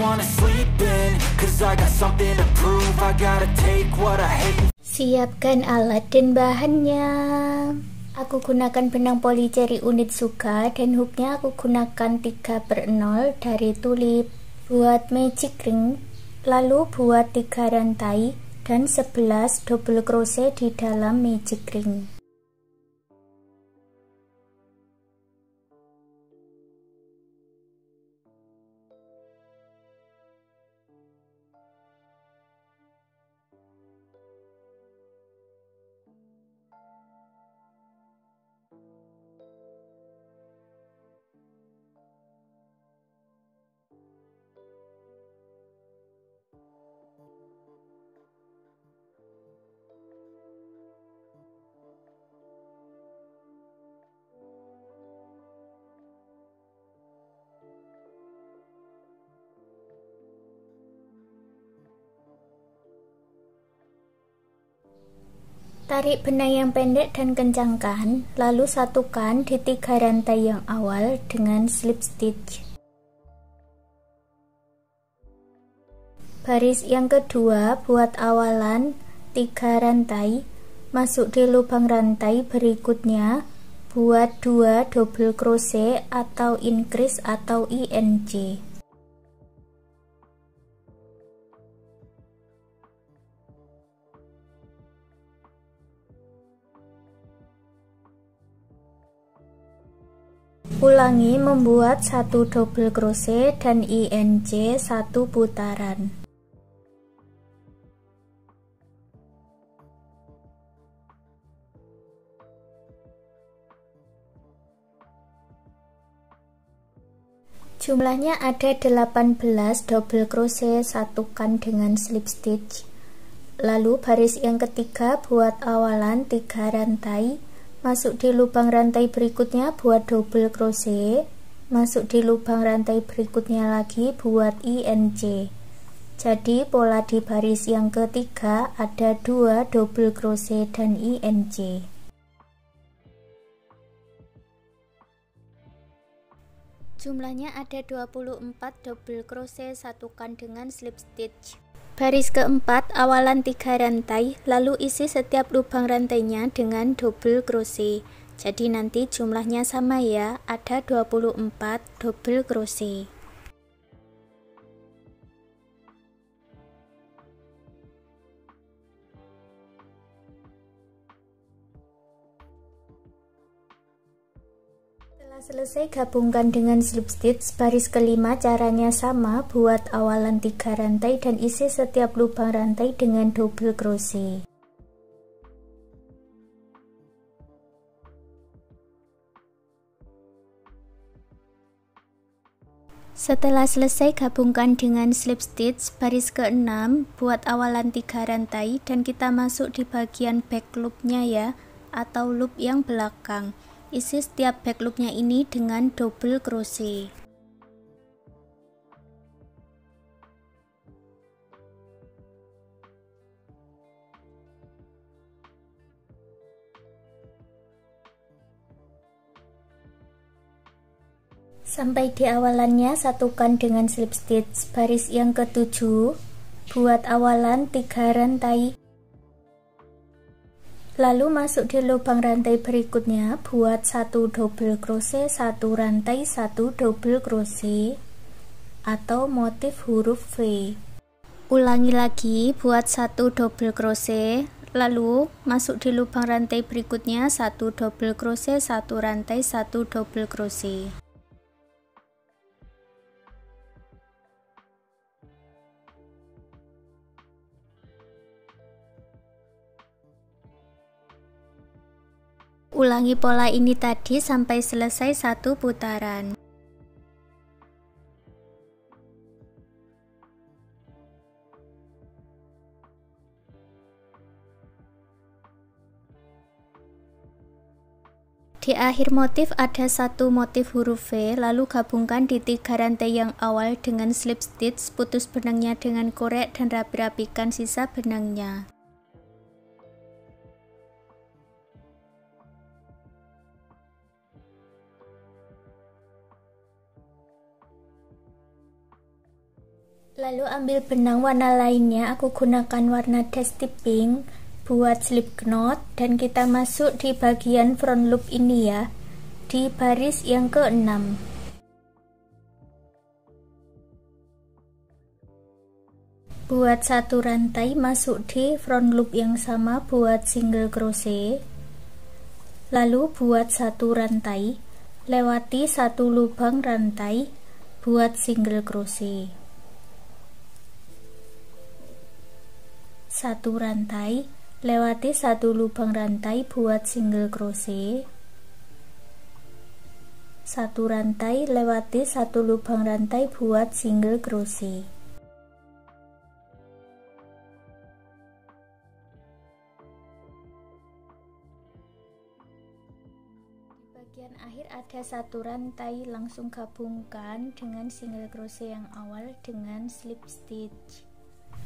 wanna sleep in, 'cause I got something to prove. I gotta take what I hate. Siapkan alat dan bahannya. Aku gunakan benang polyceri unit Suka dan hooknya aku gunakan 3/0 dari tulip. Buat magic ring, lalu buat 3 rantai dan 11 double crochet di dalam magic ring. Tarik benang yang pendek dan kencangkan, lalu satukan di 3 rantai yang awal dengan slip stitch. Baris yang kedua buat awalan 3 rantai, masuk di lubang rantai berikutnya, buat 2 double crochet atau increase atau INC. Ulangi membuat 1 double crochet dan INC 1 putaran. Jumlahnya ada 18 double crochet, satukan dengan slip stitch. Lalu baris yang ketiga buat awalan 3 rantai, masuk di lubang rantai berikutnya buat double crochet, masuk di lubang rantai berikutnya lagi buat INC. Jadi pola di baris yang ketiga ada 2 double crochet dan INC. Jumlahnya ada 24 double crochet, satukan dengan slip stitch. Baris keempat awalan 3 rantai, lalu isi setiap lubang rantainya dengan double crochet. Jadi nanti jumlahnya sama ya, ada 24 double crochet. Setelah selesai gabungkan dengan slip stitch. Baris kelima caranya sama, buat awalan 3 rantai dan isi setiap lubang rantai dengan double crochet. Setelah selesai gabungkan dengan slip stitch. Baris ke-6 buat awalan 3 rantai dan kita masuk di bagian back loopnya ya, atau loop yang belakang. Isi setiap back loopnya ini dengan double crochet. Sampai di awalannya satukan dengan slip stitch. Baris yang ke-7 buat awalan 3 rantai, lalu masuk di lubang rantai berikutnya buat 1 double crochet, 1 rantai, 1 double crochet atau motif huruf V. Ulangi lagi buat 1 double crochet, lalu masuk di lubang rantai berikutnya 1 double crochet, 1 rantai, 1 double crochet. Ulangi pola ini tadi sampai selesai 1 putaran. Di akhir motif ada 1 motif huruf V, lalu gabungkan di 3 rantai yang awal dengan slip stitch, putus benangnya dengan korek dan rapi-rapikan sisa benangnya. Lalu ambil benang warna lainnya, aku gunakan warna Dusty Pink buat slip knot, dan kita masuk di bagian front loop ini ya, di baris yang ke-6. Buat satu rantai masuk di front loop yang sama buat single crochet. Lalu buat satu rantai, lewati satu lubang rantai buat single crochet. Satu rantai, lewati satu lubang rantai buat single crochet. Satu rantai, lewati satu lubang rantai buat single crochet. Bagian akhir ada satu rantai, langsung gabungkan dengan single crochet yang awal dengan slip stitch.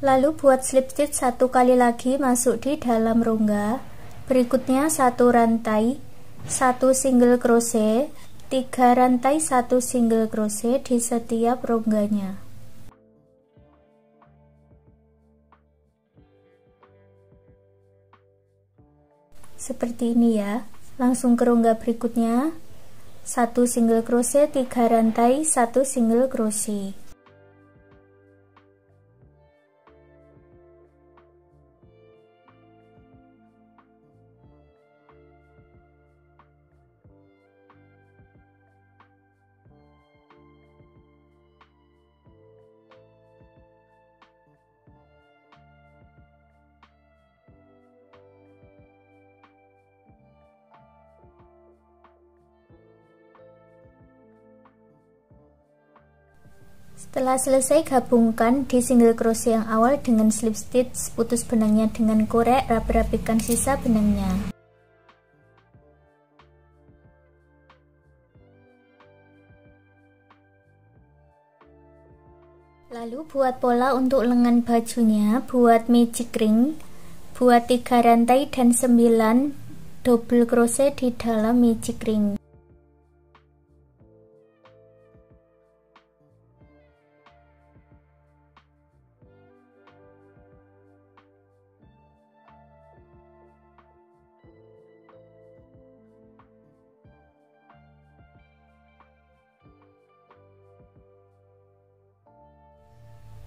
Lalu buat slip stitch satu kali lagi masuk di dalam rongga. Berikutnya satu rantai, satu single crochet, 3 rantai, satu single crochet di setiap rongganya. Seperti ini ya. Langsung ke rongga berikutnya, satu single crochet, 3 rantai, satu single crochet. Setelah selesai, gabungkan di single crochet yang awal dengan slip stitch, putus benangnya dengan korek, rapi-rapikan sisa benangnya. Lalu buat pola untuk lengan bajunya, buat magic ring, buat 3 rantai dan 9 double crochet di dalam magic ring.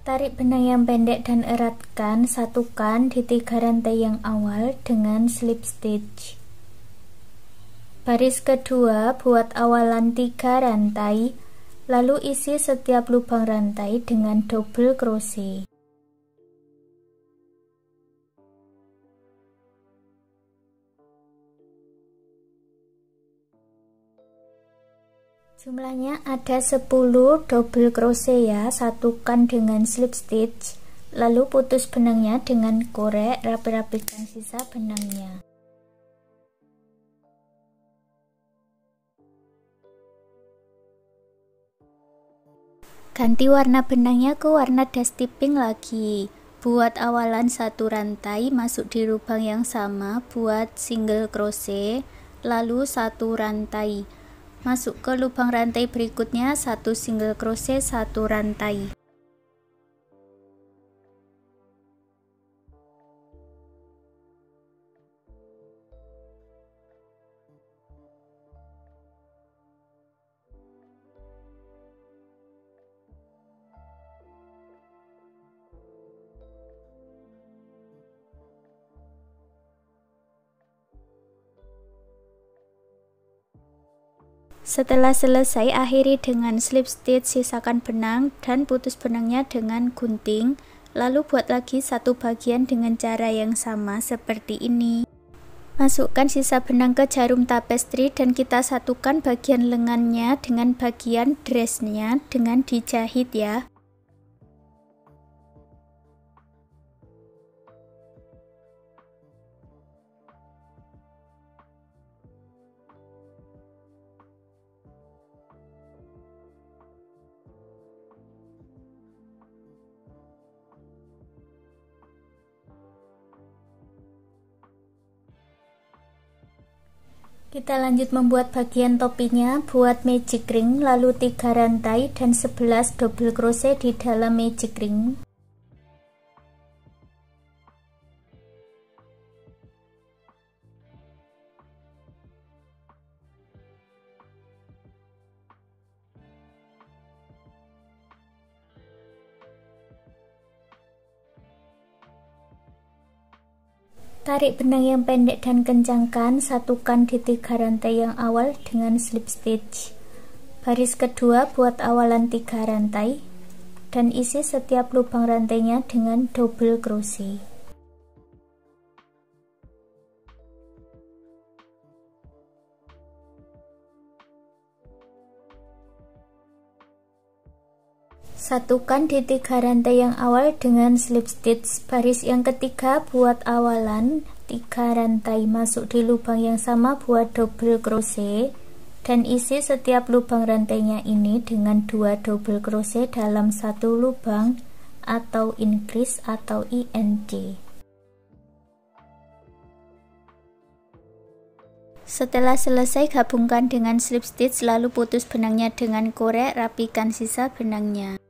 Tarik benang yang pendek dan eratkan, satukan di 3 rantai yang awal dengan slip stitch. Baris kedua buat awalan 3 rantai, lalu isi setiap lubang rantai dengan double crochet. Jumlahnya ada 10 double crochet ya, satukan dengan slip stitch, lalu putus benangnya dengan korek, rapi-rapikan sisa benangnya. Ganti warna benangnya ke warna dusty pink lagi. Buat awalan satu rantai, masuk di lubang yang sama buat single crochet, lalu satu rantai. Masuk ke lubang rantai berikutnya, satu single crochet, satu rantai. Setelah selesai, akhiri dengan slip stitch, sisakan benang dan putus benangnya dengan gunting, lalu buat lagi satu bagian dengan cara yang sama seperti ini. Masukkan sisa benang ke jarum tapestry dan kita satukan bagian lengannya dengan bagian dressnya dengan dijahit ya. Kita lanjut membuat bagian topinya. Buat magic ring, lalu 3 rantai dan 11 double crochet di dalam magic ring. Tarik benang yang pendek dan kencangkan, satukan di 3 rantai yang awal dengan slip stitch. Baris kedua buat awalan 3 rantai dan isi setiap lubang rantainya dengan double crochet. Satukan di 3 rantai yang awal dengan slip stitch. Baris yang ketiga buat awalan 3 rantai, masuk di lubang yang sama buat double crochet dan isi setiap lubang rantainya ini dengan 2 double crochet dalam satu lubang atau increase atau INC. Setelah selesai, gabungkan dengan slip stitch, lalu putus benangnya dengan korek, rapikan sisa benangnya.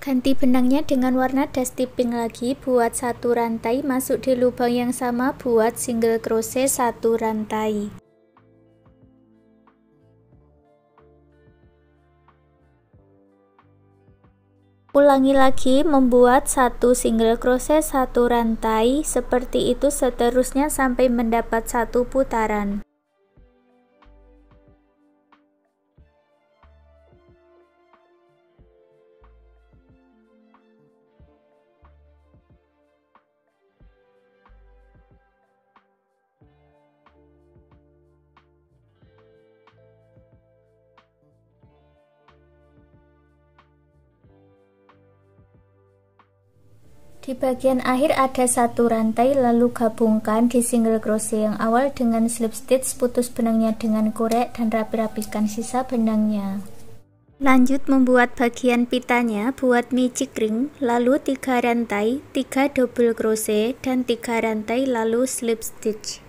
Ganti benangnya dengan warna dusty pink lagi, buat 1 rantai, masuk di lubang yang sama buat single crochet 1 rantai. Ulangi lagi membuat 1 single crochet 1 rantai, seperti itu seterusnya sampai mendapat 1 putaran. Di bagian akhir ada 1 rantai, lalu gabungkan di single crochet yang awal dengan slip stitch, putus benangnya dengan korek dan rapi-rapikan sisa benangnya. Lanjut membuat bagian pitanya. Buat magic ring, lalu 3 rantai, 3 double crochet dan 3 rantai lalu slip stitch.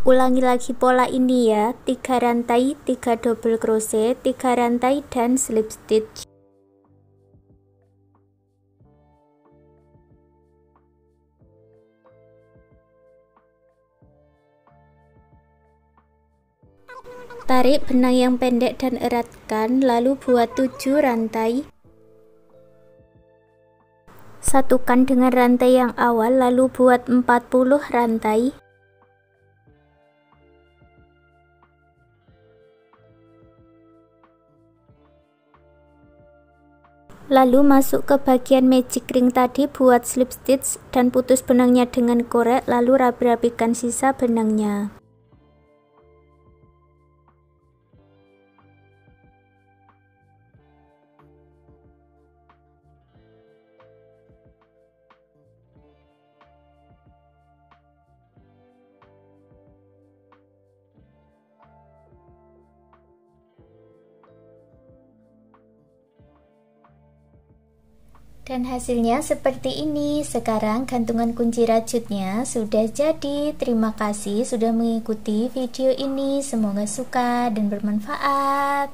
Ulangi lagi pola ini ya, 3 rantai, 3 double crochet, 3 rantai dan slip stitch. Tarik benang yang pendek dan eratkan, lalu buat 7 rantai. Satukan dengan rantai yang awal, lalu buat 40 rantai. Lalu masuk ke bagian magic ring tadi, buat slip stitch dan putus benangnya dengan korek, lalu rapi-rapikan sisa benangnya. Dan hasilnya seperti ini. Sekarang gantungan kunci rajutnya sudah jadi. Terima kasih sudah mengikuti video ini. Semoga suka dan bermanfaat.